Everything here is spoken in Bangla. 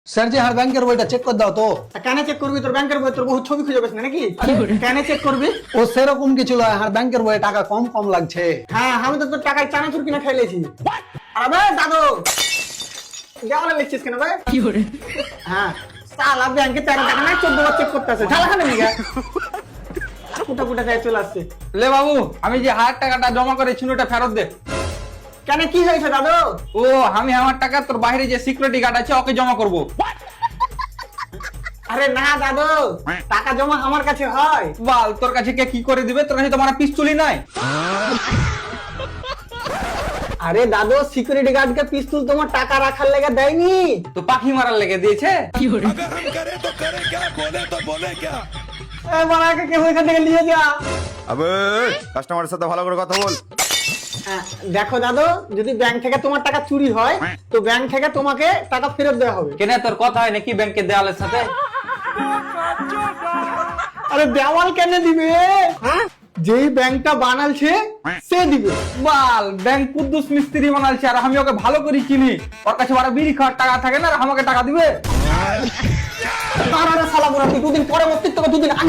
স্যার জি আর ব্যাংকের বইটা চেক করে দাও তো। কেন চেক করবি? তোর ব্যাংকের বই তোর বহুত ছবি খুঁজে পাস না নাকি? কেন চেক করবি? ও সেরকম কিছু নয়, আর ব্যাংকের বইয়ে টাকা কম কম লাগছে। হ্যাঁ আমি তো তোর টাকায় চানাচুর কিনা খাইলেছি। আরে দাদু দেওয়ালে লিখছিস কেন ভাই? হ্যাঁ সালা ব্যাংকে 13 টাকা না 14 বার চেক করতে আছে। ঝালা খানে নিগা কুটা কুটা যায় চলে আসছে। লে বাবু, আমি যে 1000 টাকাটা জমা করেছি ওটা ফেরত দে। কেন কি হয়েছে দাদু? ও আমি আমার টাকা তোর বাইরে যে সিকিউরিটি গার্ড আছে ওকে জমা করব। আরে না দাদু, টাকা জমা আমার কাছে হয়। বাল, তোর কাছে কে কি করে দিবে? তোর কাছে তো আমার পিস্তলই নাই। আরে দাদু, সিকিউরিটি গার্ডকে পিস্তল তোমার টাকা রাখার লেগে দেয়নি, তো পাখি মারার লেগে দিয়েছে। अगर हम करे तो करे क्या, बोले तो बोले क्या। এই বাড়াকে কেউ এখান থেকে নিয়ে যা। আবে কাস্টমারের সাথে ভালো করে কথা বল। দেখো দাদু, যদি ব্যাংক থেকে তোমার টাকা চুরি হয় তো ব্যাংক থেকে তোমাকে টাকা ফেরত দেওয়া হবে। কেন তোর কথা হয় নাকি ব্যাংকের দেওয়ালের সাথে? আরে দেওয়াল কেন দিবে? যেই ব্যাংকটা বানালছে সে দিবে। বাল, ব্যাংক কুদ্দুস মিস্ত্রি বানালছে আর আমি ওকে ভালো করে চিনি। ওর কাছে বড় বিড়ি খাওয়ার টাকা থাকে না আর আমাকে টাকা দিবে। আরে শালা বুড়া, তুই দুদিন পরে মরতিস, তোকে দুদিন আগে